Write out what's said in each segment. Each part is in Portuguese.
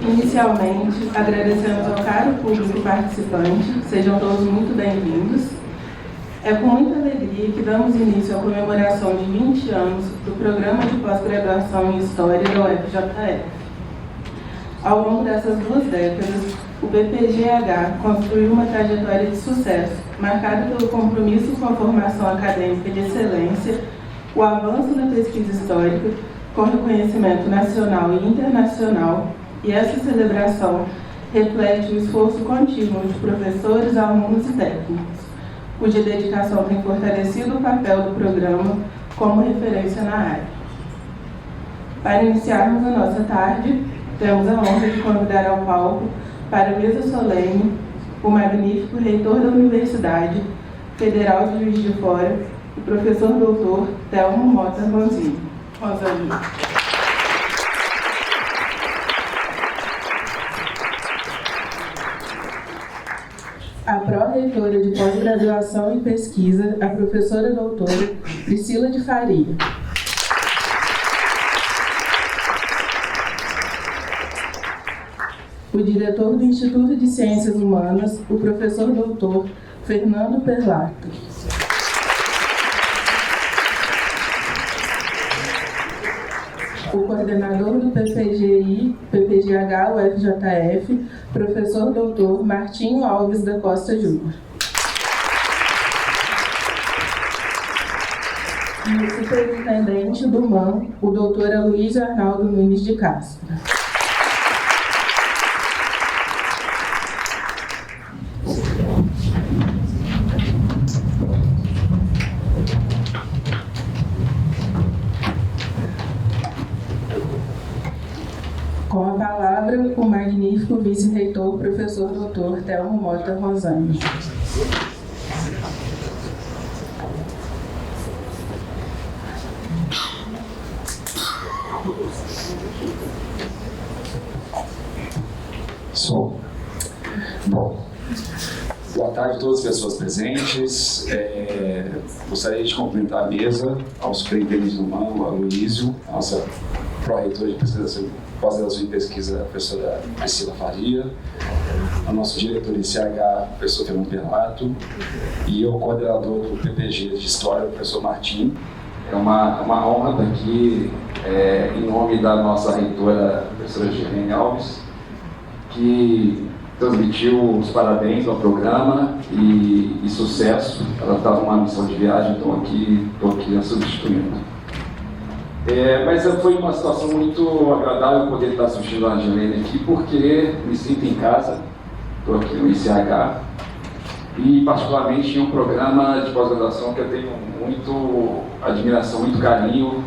Inicialmente, agradecemos ao caro público participante, sejam todos muito bem-vindos. É com muita alegria que damos início à comemoração de 20 anos do Programa de Pós-Graduação em História da UFJF. Ao longo dessas 2 décadas, o PPG-H construiu uma trajetória de sucesso, marcada pelo compromisso com a formação acadêmica de excelência, o avanço na pesquisa histórica, com reconhecimento nacional e internacional, e essa celebração reflete o esforço contínuo de professores, alunos e técnicos, cuja dedicação tem fortalecido o papel do programa como referência na área. Para iniciarmos a nossa tarde, temos a honra de convidar ao palco, para a mesa solene, o magnífico reitor da Universidade Federal de Juiz de Fora, o professor doutor Thelmo Mota Rosalino. A pró-reitora de pós-graduação e pesquisa, a professora doutora Priscila de Faria. O diretor do Instituto de Ciências Humanas, o professor doutor Fernando Perlato. O coordenador do PPG-H UFJF, professor doutor Martinho Alves da Costa Júnior. E o superintendente do MAN, o doutor Aloysio Arnaldo Nunes de Castro. Com a palavra, o magnífico vice-reitor, professor doutor Thelmo Mota Rosalino. Bom, boa tarde a todas as pessoas presentes. Gostaria de cumprimentar a mesa, ao superintendente do MAN, o Aloysio, a nossa pró-reitora de pós-graduação em pesquisa, a professora Priscila Faria, ao nosso diretor de CH, o professor Fernando Perlato, e o coordenador do PPG de História, o professor Martim. É uma honra estar aqui em nome da nossa reitora, a professora Girene Alves, que transmitiu os parabéns ao programa e sucesso. Ela estava numa missão de viagem, então estou aqui a substituindo. Mas foi uma situação muito agradável poder estar substituindo a Girene aqui, porque me sinto em casa, estou aqui no ICH, e particularmente em um programa de pós-graduação que eu tenho muito admiração, muito carinho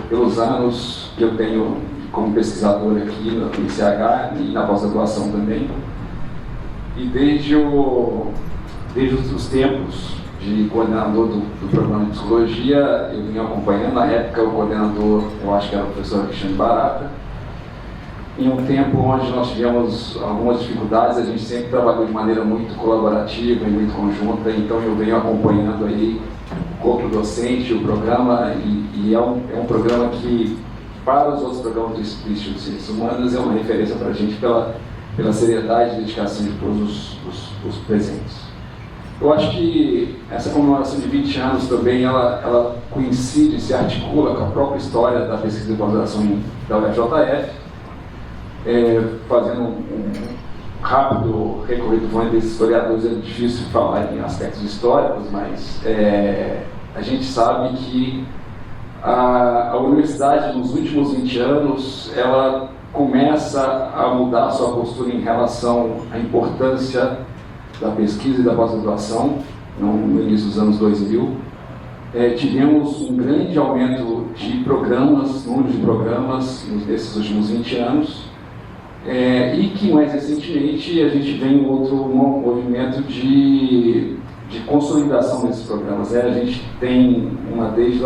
pelos anos que eu tenho como pesquisador aqui no ICH e na pós-graduação também. E desde os tempos de coordenador do programa de psicologia, eu vim acompanhando. Na época, o coordenador, eu acho que era o professor Alexandre Barata. Em um tempo onde nós tivemos algumas dificuldades, a gente sempre trabalhou de maneira muito colaborativa e muito conjunta, então eu venho acompanhando aí o corpo docente, o programa, e é um programa que, para os outros programas do Instituto de Ciências Humanas, é uma referência para a gente pela seriedade e dedicação de todos os presentes. Eu acho que essa comemoração de 20 anos também, ela coincide, se articula com a própria história da pesquisa de pós-graduação da UFJF, fazendo um rápido recorrido desses historiadores. É difícil falar em aspectos históricos, mas a gente sabe que a universidade, nos últimos 20 anos, ela começa a mudar a sua postura em relação à importância da pesquisa e da pós-graduação, no início dos anos 2000. Tivemos um grande aumento de programas, número de programas, nesses últimos 20 anos, e que, mais recentemente, a gente vem um outro movimento de consolidação desses programas. A gente tem desde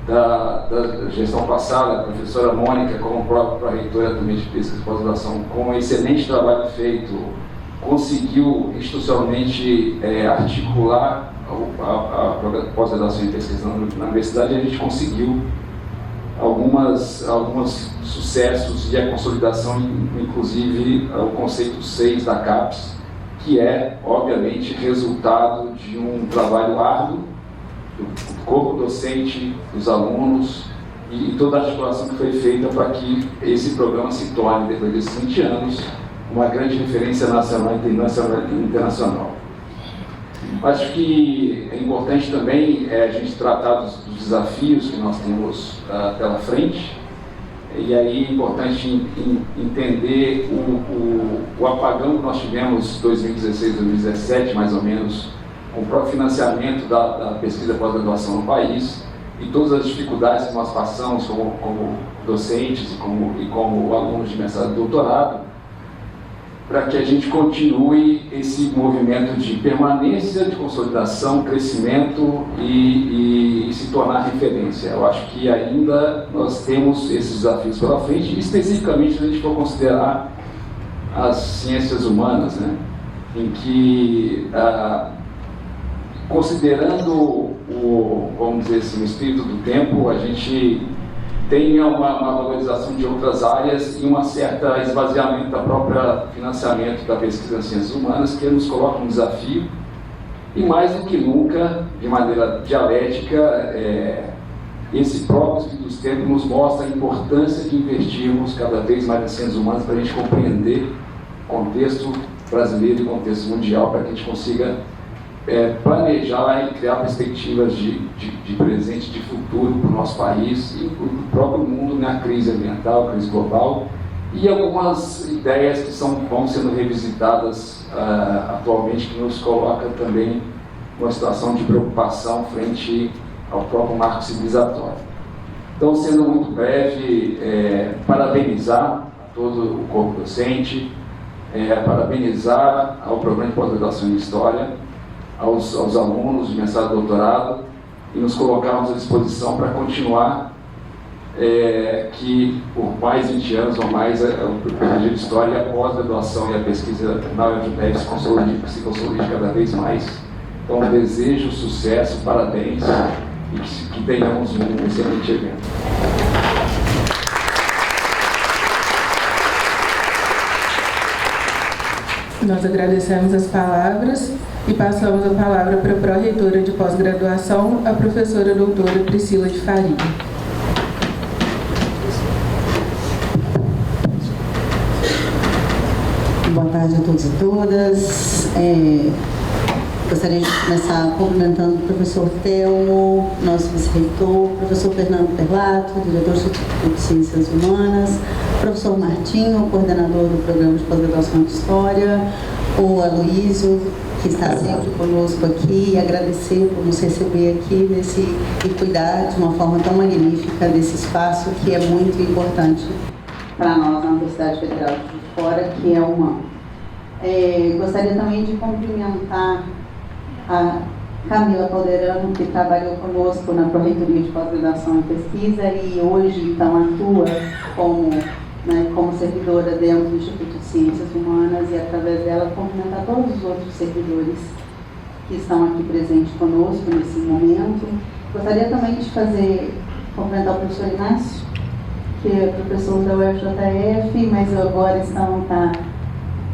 da gestão passada, a professora Mônica, como própria reitora também de pesquisa e pós-graduação, com um excelente trabalho feito, conseguiu institucionalmente articular a pós-graduação em pesquisa na universidade, e a gente conseguiu alguns sucessos e a consolidação, inclusive o conceito 6 da CAPES, que é, obviamente, resultado de um trabalho árduo do corpo docente, dos alunos e toda a articulação que foi feita para que esse programa se torne, depois desses 20 anos, uma grande referência nacional e internacional. Acho que é importante também a gente tratar dos desafios que nós temos pela frente, e aí é importante entender o apagão que nós tivemos em 2016, 2017, mais ou menos, com o próprio financiamento da pesquisa pós-graduação no país, e todas as dificuldades que nós passamos como docentes e como alunos de mestrado e doutorado, para que a gente continue esse movimento de permanência, de consolidação, crescimento e se tornar referência. Eu acho que ainda nós temos esses desafios pela frente, especificamente se a gente for considerar as ciências humanas, né, em que, considerando vamos dizer assim, o espírito do tempo, a gente tem uma valorização de outras áreas e um certo esvaziamento da própria financiamento da pesquisa em ciências humanas, que nos coloca um desafio, e mais do que nunca, de maneira dialética, esse próprio espírito do tempo nos mostra a importância de investirmos cada vez mais em ciências humanas para a gente compreender o contexto brasileiro e o contexto mundial, para que a gente consiga planejar e criar perspectivas de presente, de futuro para o nosso país e para o próprio mundo na crise ambiental, crise global, e algumas ideias que vão sendo revisitadas atualmente, que nos coloca também numa situação de preocupação frente ao próprio marco civilizatório. Então, sendo muito breve, parabenizar a todo o corpo docente, parabenizar ao programa de pós-graduação em História, aos alunos de mestrado e doutorado, e nos colocarmos à disposição para continuar, que por mais 20 anos ou mais, o PhD de História, a pós-graduação e a pesquisa na UFPEB se consolide cada vez mais. Então, desejo sucesso, parabéns, e que tenhamos um excelente evento. Nós agradecemos as palavras e passamos a palavra para a pró-reitora de pós-graduação, a professora doutora Priscila de Faria. Boa tarde a todos e todas. Gostaria de começar cumprimentando o professor Telmo, nosso vice-reitor, o professor Fernando Perlato, diretor do Instituto de Ciências Humanas, o professor Martinho, coordenador do programa de pós-graduação de História, o Aloísio, que está sempre conosco aqui, e agradecer por nos receber aqui e cuidar de uma forma tão magnífica desse espaço que é muito importante para nós na Universidade Federal de Juiz de Fora, que é uma. Gostaria também de cumprimentar a Camila Calderano, que trabalhou conosco na Pró-Reitoria de Pós-Graduação e Pesquisa e hoje então atua como servidora dentro do Instituto de Ciências Humanas, e através dela cumprimentar todos os outros servidores que estão aqui presentes conosco nesse momento. Gostaria também de cumprimentar o professor Inácio, que é professor da UFJF, mas agora está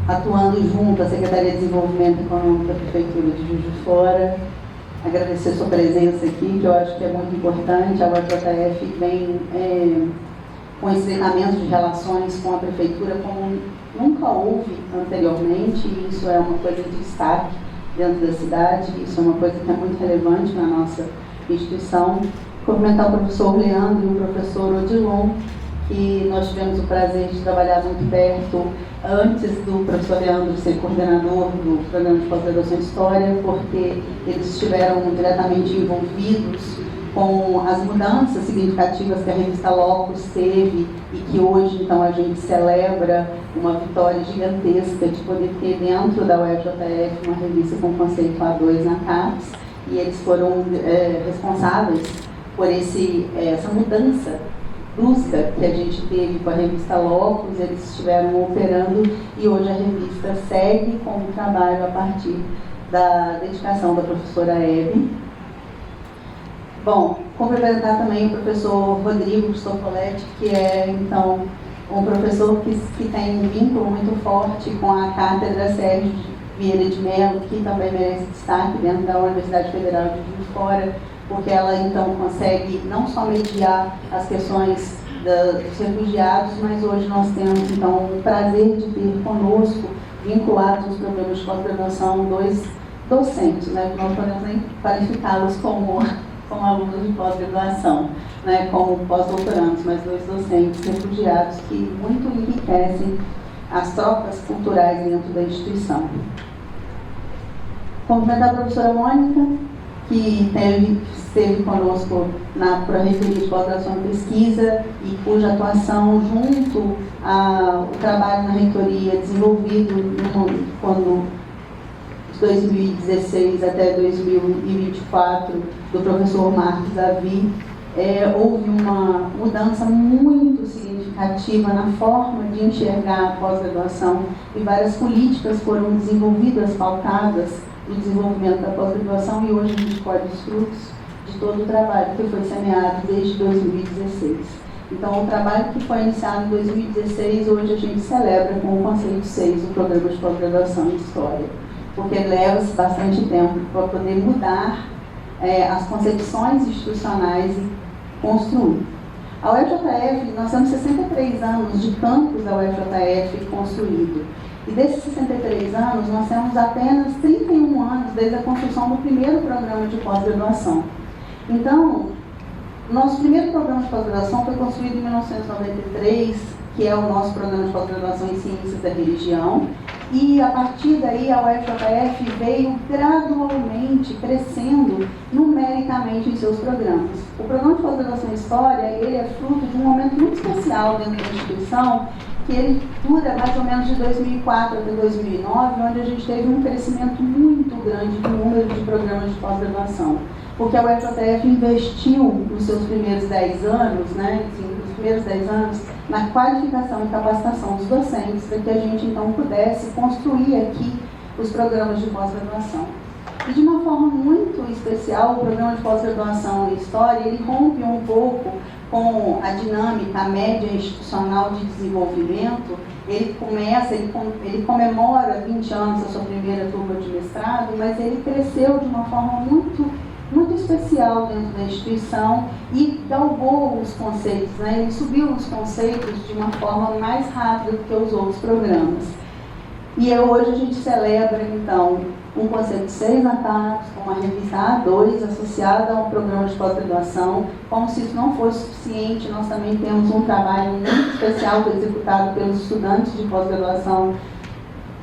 atuando junto à Secretaria de Desenvolvimento Econômico da Prefeitura de Juiz de Fora. Agradecer a sua presença aqui, que eu acho que é muito importante. A UFJF vem com esse treinamento de relações com a Prefeitura como nunca houve anteriormente, e isso é uma coisa de destaque dentro da cidade, isso é uma coisa que é muito relevante na nossa instituição. Cumprimentar o professor Leandro e o professor Odilon, que nós tivemos o prazer de trabalhar muito perto antes do professor Leandro ser coordenador do programa de pós-graduação em História, porque eles estiveram diretamente envolvidos com as mudanças significativas que a revista Locus teve e que hoje, então, a gente celebra uma vitória gigantesca de poder ter dentro da UFJF uma revista com conceito A2 na CAPES, e eles foram responsáveis por essa mudança brusca que a gente teve com a revista Locus. Eles estiveram operando e hoje a revista segue com o trabalho a partir da dedicação da professora Hebe. Bom, cumprimentar também o professor Rodrigo Cristofoletti, que é, então, um professor que tem um vínculo muito forte com a Cátedra Sérgio Vieira de Mello, que também merece destaque dentro da Universidade Federal de Juiz de Fora, porque ela, então, consegue não só mediar as questões dos refugiados, mas hoje nós temos, então, o prazer de ter conosco, vinculados aos programas de pós-graduação, 2 docentes, né, que nós podemos nem qualificá-los como alunos de pós-graduação, né, como pós-doutorandos, mas 2 docentes refugiados que muito enriquecem as trocas culturais dentro da instituição. Cumprimentar a professora Mônica, que esteve conosco na Pró-Reitoria de Pós-Graduação e Pesquisa e cuja atuação junto ao trabalho na reitoria desenvolvido quando 2016 até 2024 do professor Marcos Avi, houve uma mudança muito significativa na forma de enxergar a pós-graduação e várias políticas foram desenvolvidas, pautadas no desenvolvimento da pós-graduação, e hoje a gente colhe os frutos de todo o trabalho que foi semeado desde 2016. Então, o trabalho que foi iniciado em 2016, hoje a gente celebra com o conceito 6 do programa de pós-graduação em História, porque leva-se bastante tempo para poder mudar as concepções institucionais e construir. A UFJF, nós temos 63 anos de campus da UFJF construído. E desses 63 anos, nós temos apenas 31 anos desde a construção do primeiro programa de pós-graduação. Então, nosso primeiro programa de pós-graduação foi construído em 1993, que é o nosso programa de pós-graduação em Ciências da Religião, e a partir daí a UFJF veio gradualmente crescendo numericamente em seus programas. O programa de pós-graduação em História, ele é fruto de um momento muito especial dentro da instituição, que ele dura mais ou menos de 2004 até 2009, onde a gente teve um crescimento muito grande do número de programas de pós-graduação. Porque a UFJF investiu nos seus primeiros 10 anos, né, nos primeiros 10 anos, na qualificação e capacitação dos docentes, para que a gente então pudesse construir aqui os programas de pós-graduação. E de uma forma muito especial, o programa de pós-graduação em História, ele rompe um pouco com a dinâmica, a média institucional de desenvolvimento. Ele comemora 20 anos da sua primeira turma de mestrado, mas ele cresceu de uma forma muito especial dentro da instituição e galgou os conceitos, né? Ele subiu os conceitos de uma forma mais rápida do que os outros programas. E hoje a gente celebra, então, um conceito 6 na CAPES, com uma revista A2 associada a um programa de pós-graduação. Como se isso não fosse suficiente, nós também temos um trabalho muito especial executado pelos estudantes de pós-graduação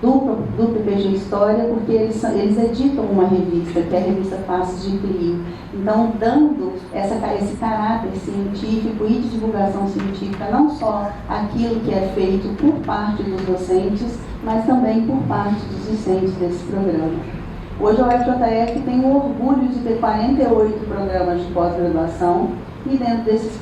do PPG História, porque eles editam uma revista, que é a revista Faces de Clio. Então, dando esse caráter científico e de divulgação científica, não só aquilo que é feito por parte dos docentes, mas também por parte dos discentes desse programa. Hoje a UFJF tem o orgulho de ter 48 programas de pós-graduação, e dentro desses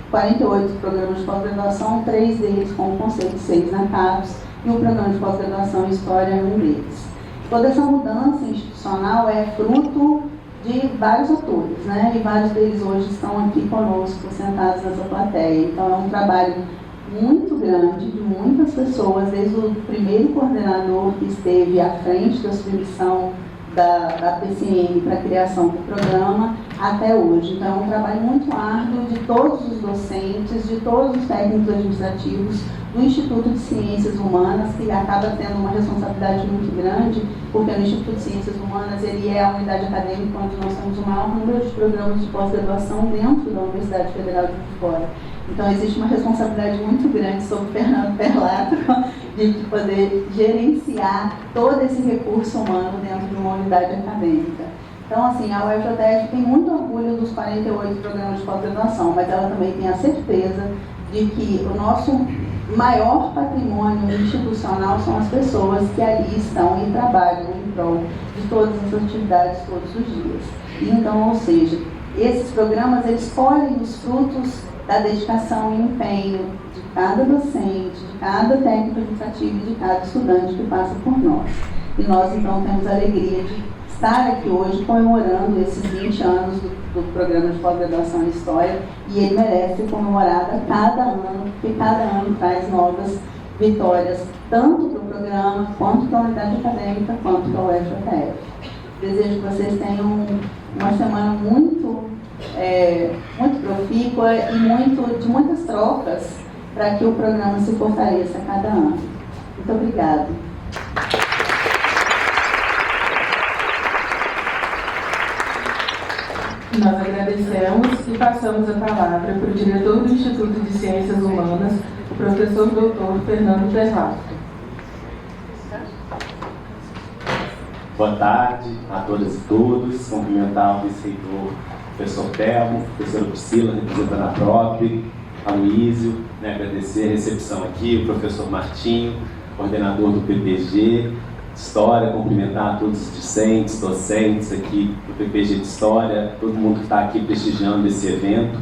48 programas de pós-graduação, 3 deles com o conceito 6 na CAPES, e o programa de pós-graduação em História é um deles. Toda essa mudança institucional é fruto de vários atores, né? E vários deles hoje estão aqui conosco, sentados nessa plateia. Então é um trabalho muito grande, de muitas pessoas, desde o primeiro coordenador que esteve à frente da submissão da PCM para a criação do programa até hoje. Então, é um trabalho muito árduo de todos os docentes, de todos os técnicos administrativos do Instituto de Ciências Humanas, que acaba tendo uma responsabilidade muito grande, porque no Instituto de Ciências Humanas ele é a unidade acadêmica onde nós temos o maior número de programas de pós-graduação dentro da Universidade Federal de Juiz de Fora. Então, existe uma responsabilidade muito grande sobre o Fernando Perlato de poder gerenciar todo esse recurso humano dentro de uma unidade acadêmica. Então, assim, a UFJF tem muito orgulho dos 48 programas de pós-graduação, mas ela também tem a certeza de que o nosso maior patrimônio institucional são as pessoas que ali estão e trabalham em prol de todas as atividades todos os dias. Então, ou seja, esses programas, eles colhem os frutos da dedicação e empenho de cada docente, de cada técnico administrativo e de cada estudante que passa por nós. E nós, então, temos a alegria de estar aqui hoje comemorando esses 20 anos do programa de pós-graduação em História, e ele merece ser comemorado a cada ano, porque cada ano traz novas vitórias, tanto para o programa, quanto para a unidade acadêmica, quanto para a UFJF. Desejo que vocês tenham uma semana muito profícua e de muitas trocas para que o programa se fortaleça a cada ano. Muito obrigada. Nós agradecemos e passamos a palavra para o diretor do Instituto de Ciências Humanas, o professor doutor Fernando Perlato. Boa tarde a todas e todos. Cumprimentar o vice-reitor, professor Telmo, professora Priscila, representando a PROP, a Luísio, agradecer a recepção aqui, o professor Martinho, coordenador do PPG de História, cumprimentar todos os discentes, docentes aqui do PPG de História, todo mundo que está aqui prestigiando esse evento.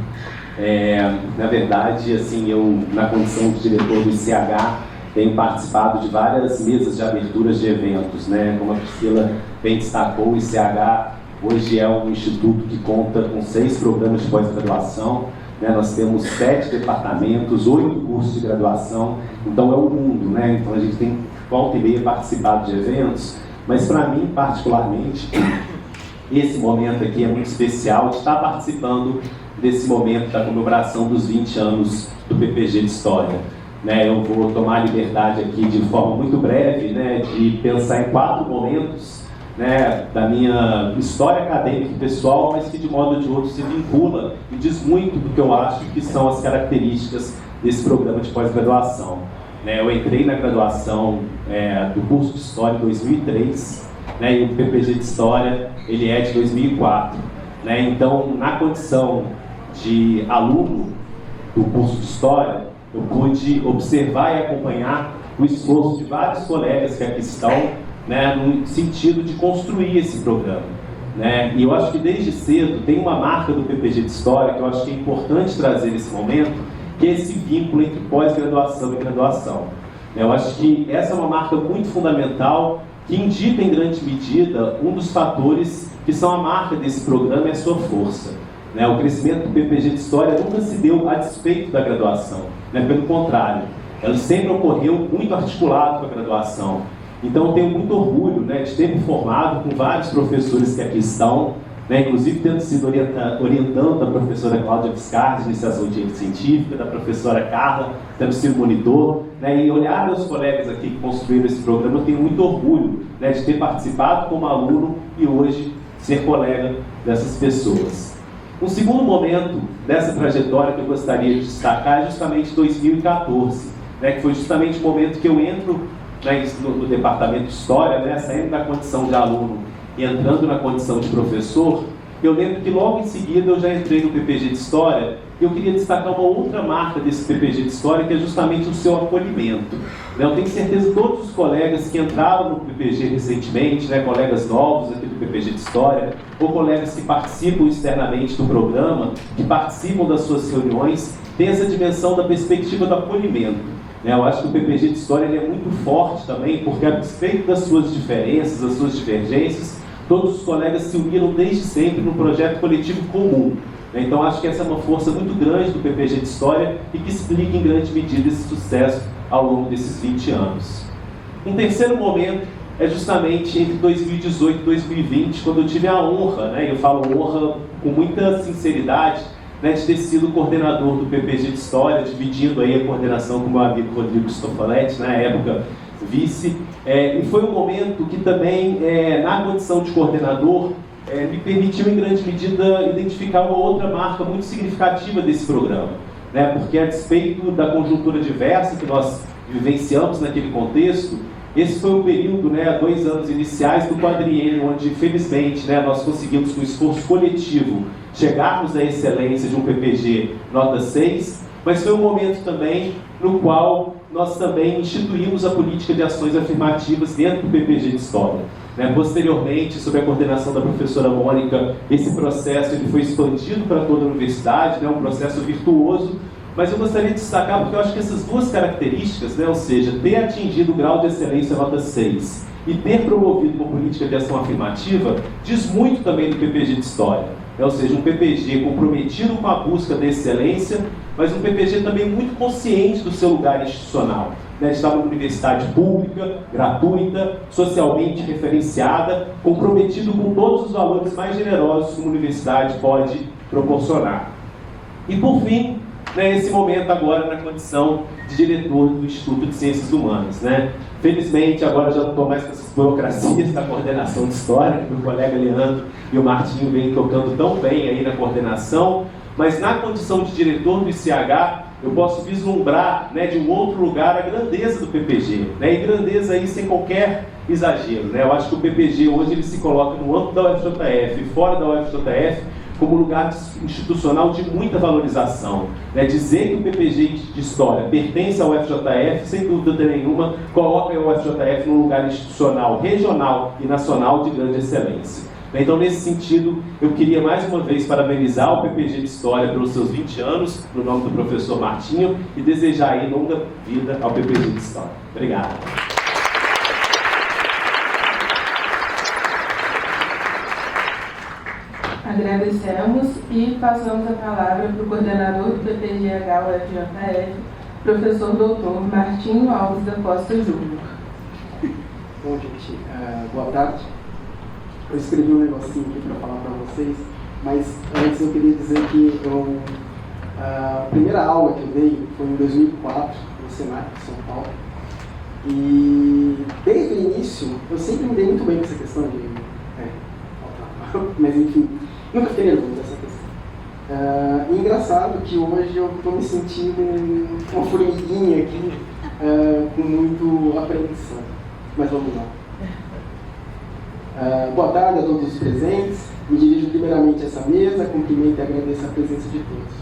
Na verdade, assim, eu, na condição de diretor do ICH, tenho participado de várias mesas de aberturas de eventos, Como a Priscila bem destacou, o ICH hoje é um instituto que conta com 6 programas de pós-graduação, Nós temos 7 departamentos, 8 cursos de graduação, então é o mundo, Então a gente tem volta e meia participado de eventos, mas para mim, particularmente, esse momento aqui é muito especial de estar participando desse momento da comemoração dos 20 anos do PPG de História. Eu vou tomar a liberdade aqui de forma muito breve, de pensar em 4 momentos da minha história acadêmica e pessoal, mas que de modo ou de outro se vincula e diz muito do que eu acho que são as características desse programa de pós-graduação. Eu entrei na graduação do curso de História em 2003, e o PPG de História ele é de 2004. Então, na condição de aluno do curso de História, eu pude observar e acompanhar o esforço de vários colegas que aqui estão, no sentido de construir esse programa. E eu acho que desde cedo tem uma marca do PPG de História que eu acho que é importante trazer nesse momento, que é esse vínculo entre pós-graduação e graduação. Eu acho que essa é uma marca muito fundamental, que indica em grande medida um dos fatores que são a marca desse programa e a sua força. O crescimento do PPG de História nunca se deu a despeito da graduação, pelo contrário, ela sempre ocorreu muito articulado com a graduação. Então eu tenho muito orgulho de ter me formado com vários professores que aqui estão, inclusive tendo sido orientando da professora Cláudia Viscardi, iniciação científica, da professora Carla, tendo sido monitor, e olhar meus colegas aqui que construíram esse programa, eu tenho muito orgulho de ter participado como aluno e hoje ser colega dessas pessoas. Um segundo momento dessa trajetória que eu gostaria de destacar é justamente 2014, que foi justamente o momento que eu entro no departamento de História, saindo da condição de aluno e entrando na condição de professor. Eu lembro que logo em seguida eu já entrei no PPG de História e eu queria destacar uma outra marca desse PPG de História, que é justamente o seu acolhimento. Eu tenho certeza que todos os colegas que entraram no PPG recentemente, colegas novos aqui do PPG de História, ou colegas que participam externamente do programa, que participam das suas reuniões, têm essa dimensão da perspectiva do acolhimento. Eu acho que o PPG de História ele é muito forte também, porque a despeito das suas diferenças, das suas divergências, todos os colegas se uniram desde sempre num projeto coletivo comum. Então acho que essa é uma força muito grande do PPG de História e que explica em grande medida esse sucesso ao longo desses 20 anos. Um terceiro momento é justamente entre 2018 e 2020, quando eu tive a honra, né, eu falo honra com muita sinceridade, né, de ter sido coordenador do PPG de História, dividindo aí a coordenação com o meu amigo Rodrigo Stofaletti, na época vice. E foi um momento que também, na condição de coordenador, me permitiu, em grande medida, identificar uma outra marca muito significativa desse programa, né, porque, a despeito da conjuntura diversa que nós vivenciamos naquele contexto, esse foi um período, né, 2 anos iniciais do quadriênio, onde, felizmente, né, nós conseguimos, com esforço coletivo, chegarmos à excelência de um PPG nota 6, mas foi um momento também no qual nós também instituímos a política de ações afirmativas dentro do PPG de História. Né? Posteriormente, sob a coordenação da professora Mônica, esse processo ele foi expandido para toda a universidade, né, um processo virtuoso, mas eu gostaria de destacar porque eu acho que essas duas características, né, ou seja, ter atingido o grau de excelência nota 6 e ter promovido uma política de ação afirmativa, diz muito também do PPG de História. Né, ou seja, um PPG comprometido com a busca da excelência, mas um PPG também muito consciente do seu lugar institucional. Né, de estar numa universidade pública, gratuita, socialmente referenciada, comprometido com todos os valores mais generosos que uma universidade pode proporcionar. E por fim, né, esse momento agora na condição de diretor do Instituto de Ciências Humanas. Né? Felizmente, agora já não estou mais com essas burocracias da coordenação de História, que o colega Leandro e o Martinho vêm tocando tão bem aí na coordenação, mas na condição de diretor do ICH, eu posso vislumbrar, né, de um outro lugar a grandeza do PPG, né, e grandeza aí sem qualquer exagero. Né? Eu acho que o PPG hoje ele se coloca no âmbito da UFJF e fora da UFJF como lugar institucional de muita valorização. Né? Dizer que o PPG de História pertence ao UFJF, sem dúvida nenhuma, coloca o UFJF num lugar institucional, regional e nacional de grande excelência. Então, nesse sentido, eu queria mais uma vez parabenizar o PPG de História pelos seus 20 anos, no nome do professor Martinho, e desejar aí longa vida ao PPG de História. Obrigado. Agradecemos e passamos a palavra para o coordenador do PPGH-UFJF, professor doutor Martinho Alves da Costa Júnior. Bom, gente, boa tarde. Eu escrevi um negocinho aqui para falar para vocês, mas antes eu queria dizer que a primeira aula que eu dei foi em 2004, no Senac de São Paulo. E desde o início, eu sempre me dei muito bem com essa questão de... mas enfim, nunca fiquei nervoso dessa questão. E engraçado que hoje eu estou me sentindo uma formiguinha aqui, com muito apreensão. Mas vamos lá. Boa tarde a todos os presentes. Me dirijo primeiramente a essa mesa, cumprimento e agradeço a presença de todos.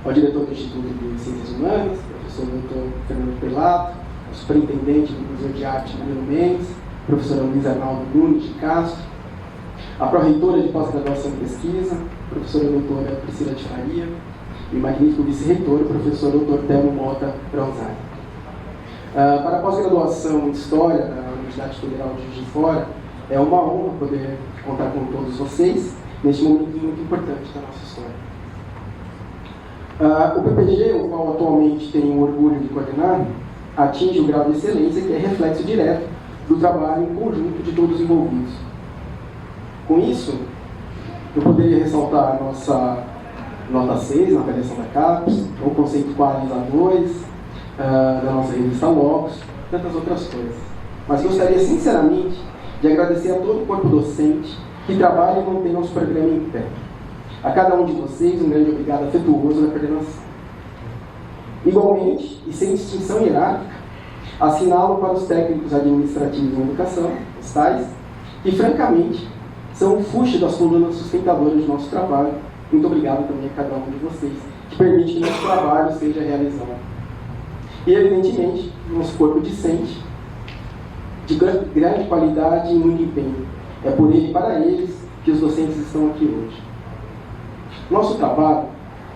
Ao diretor do Instituto de Ciências Humanas, professor Dr. Fernando Perlato, ao superintendente do Museu de Arte Danilo Mendes, professora Luiz Arnaldo Nunes de Castro, a pró-reitora de pós-graduação e pesquisa, professora doutora Priscila de Faria, e o magnífico vice-reitor, o professor Dr. Telmo Mota Bronzari. Para a pós-graduação em História da Universidade Federal de Juiz de Fora, é uma honra poder contar com todos vocês neste momento muito importante da nossa história. O PPG, o qual atualmente tenho o orgulho de coordenar, atinge o grau de excelência que é reflexo direto do trabalho em conjunto de todos os envolvidos. Com isso, eu poderia ressaltar a nossa nota 6 na avaliação da CAPES, o conceito Qualis A2, da nossa revista Logos, tantas outras coisas. Mas gostaria sinceramente de agradecer a todo o corpo docente que trabalha e mantém nosso programa em pé. A cada um de vocês, um grande obrigado afetuoso na coordenação. Igualmente, e sem distinção hierárquica, assinalo para os técnicos administrativos em educação, os tais, que francamente são o fuste das colunas sustentadoras do nosso trabalho. Muito obrigado também a cada um de vocês, que permite que nosso trabalho seja realizado. E, evidentemente, nosso corpo discente, de grande qualidade e muito empenho. É por ele e para eles que os docentes estão aqui hoje. Nosso trabalho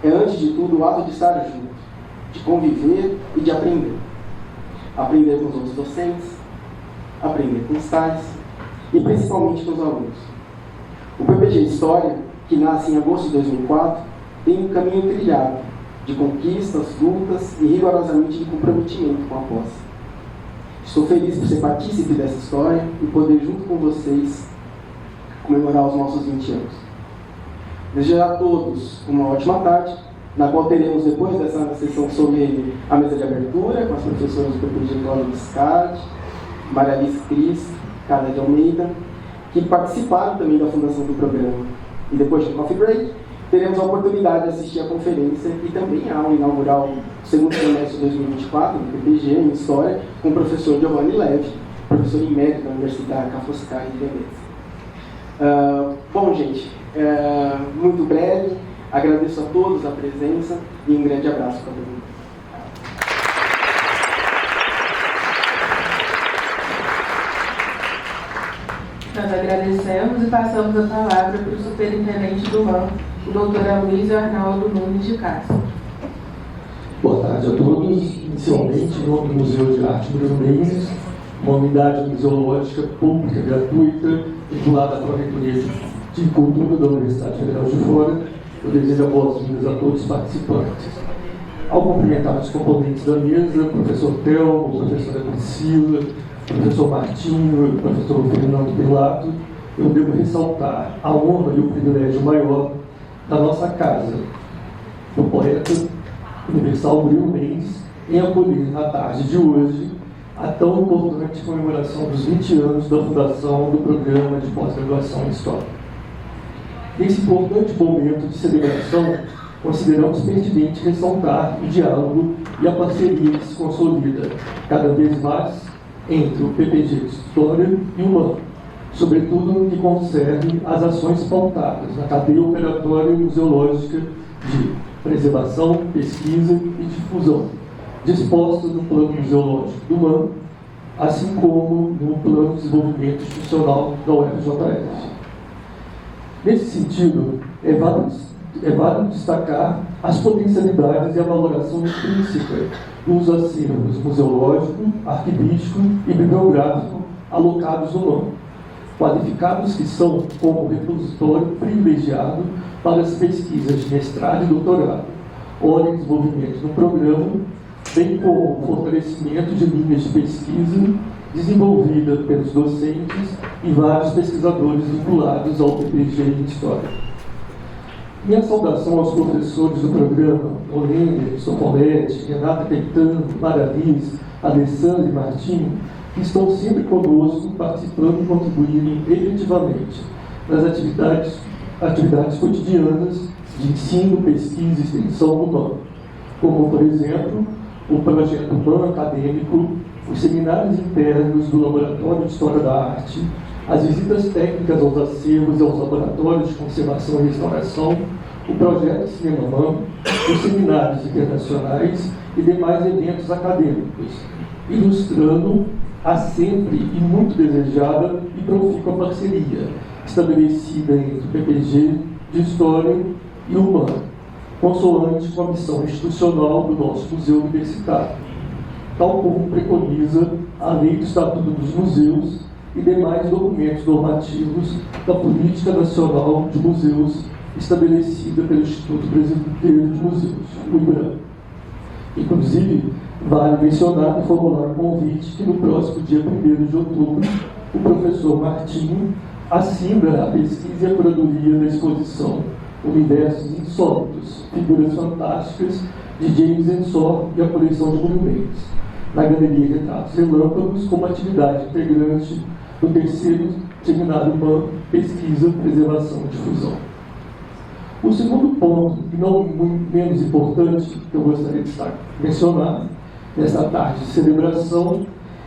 é, antes de tudo, o ato de estar junto, de conviver e de aprender. Aprender com os outros docentes, aprender com os tais e principalmente com os alunos. O PPG História, que nasce em agosto de 2004, tem um caminho trilhado de conquistas, lutas e rigorosamente de comprometimento com a posse. Estou feliz por ser partícipe dessa história e poder, junto com vocês, comemorar os nossos 20 anos. Desejo a todos uma ótima tarde, na qual teremos, depois dessa sessão solene, a mesa de abertura, com as professoras do PPG Cláudia Biscardi, Maria Alice Cris, Carla de Almeida, que participaram também da fundação do programa. E depois do coffee break, teremos a oportunidade de assistir a conferência e também a aula inaugural do segundo semestre de 2024, do PPG, em História, com o professor Giovanni Leve, professor emérito da Universidade Ca' Foscari de Veneza. Bom, gente, muito breve, agradeço a todos a presença e um grande abraço para todo mundo. Nós agradecemos e passamos a palavra para o superintendente do MAM, o doutor Aloysio Arnaldo Nunes de Castro. Boa tarde a todos. Inicialmente, em nome do Museu de Arte Bruno Mendes, uma unidade museológica pública gratuita vinculada à Pró-Reitoria de Cultura da Universidade Federal de Fora, eu desejo boas-vindas a todos os participantes. Ao cumprimentar os componentes da mesa, professor Telmo, professora Priscila, professor Martinho, professor Fernando Pilato, eu devo ressaltar a honra e o privilégio maior da nossa casa, do poeta universal Bruno Mendes, em acolher na tarde de hoje a tão importante comemoração dos 20 anos da fundação do Programa de Pós-Graduação em História. Nesse importante momento de celebração, consideramos pertinente ressaltar o diálogo e a parceria que se consolida cada vez mais entre o PPG de História e o MAM, sobretudo no que concerne às ações pautadas na cadeia operatória e museológica de preservação, pesquisa e difusão, dispostas no plano museológico do MAM, assim como no plano de desenvolvimento institucional da UFJF. Nesse sentido, é válido destacar as potencialidades e a valoração intrínseca dos acervos museológico, arquivístico e bibliográfico alocados no MAM, qualificados que são como repositório privilegiado para as pesquisas de mestrado e doutorado, ora em desenvolvimento do programa, bem como o fortalecimento de linhas de pesquisa desenvolvida pelos docentes e vários pesquisadores vinculados ao PPG em História. Minha saudação aos professores do programa, Olênia, Socolete, Renata Caetano, Maraliz, Alessandro e Martinho, que estão sempre conosco, participando e contribuindo efetivamente nas atividades cotidianas de ensino, pesquisa e extensão do MAM, como, por exemplo, o projeto MAM acadêmico, os seminários internos do Laboratório de História da Arte, as visitas técnicas aos acervos e aos laboratórios de conservação e restauração, o projeto Cinema MAM, os seminários internacionais e demais eventos acadêmicos, ilustrando a sempre e muito desejada e profícua parceria estabelecida entre o PPG de História e o MAM, consoante com a missão institucional do nosso museu universitário, tal como preconiza a Lei do Estatuto dos Museus e demais documentos normativos da Política Nacional de Museus estabelecida pelo Instituto Brasileiro de Museus, o IBRAM. Inclusive, vale mencionar e formular um convite que no próximo dia 1º de outubro, o professor Martinho assina a pesquisa e a curadoria da exposição Universos Insólitos, Figuras Fantásticas, de James Ensor e a coleção de monumentos, na Galeria Retratos Relâmpagos, como atividade integrante do 3º Seminário MAM, Pesquisa, Preservação e Difusão. O segundo ponto, e não menos importante, que eu gostaria de mencionar nesta tarde de celebração,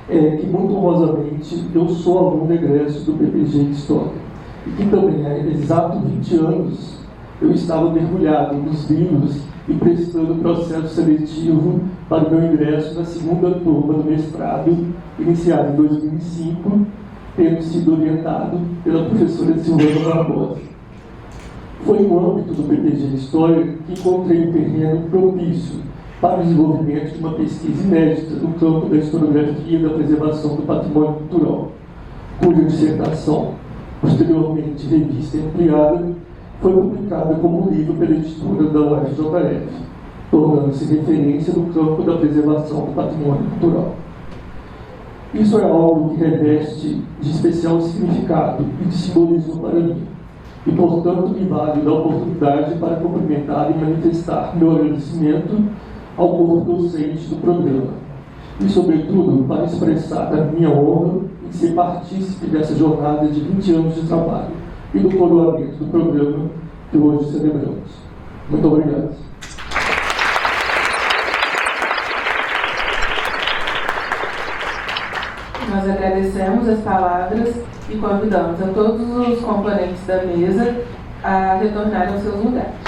é que, muito honrosamente, eu sou aluno egresso do PPG de História, e que também há exato 20 anos eu estava mergulhado nos livros e prestando o processo seletivo para o meu ingresso na segunda turma do mestrado, iniciado em 2005, tendo sido orientado pela professora Silvana Barbosa. Foi no âmbito do PPG de História que encontrei um terreno propício para o desenvolvimento de uma pesquisa inédita no campo da historiografia e da preservação do patrimônio cultural, cuja dissertação, posteriormente revista e ampliada, foi publicada como um livro pela editora da UFJF, tornando-se referência no campo da preservação do patrimônio cultural. Isso é algo que reveste de especial significado e de simbolismo para mim, e portanto me vale da oportunidade para cumprimentar e manifestar meu agradecimento ao corpo docente do programa, e sobretudo para expressar a minha honra em ser partícipe dessa jornada de 20 anos de trabalho e do coroamento do programa que hoje celebramos. Muito obrigado. Nós agradecemos as palavras e convidamos a todos os componentes da mesa a retornarem aos seus lugares.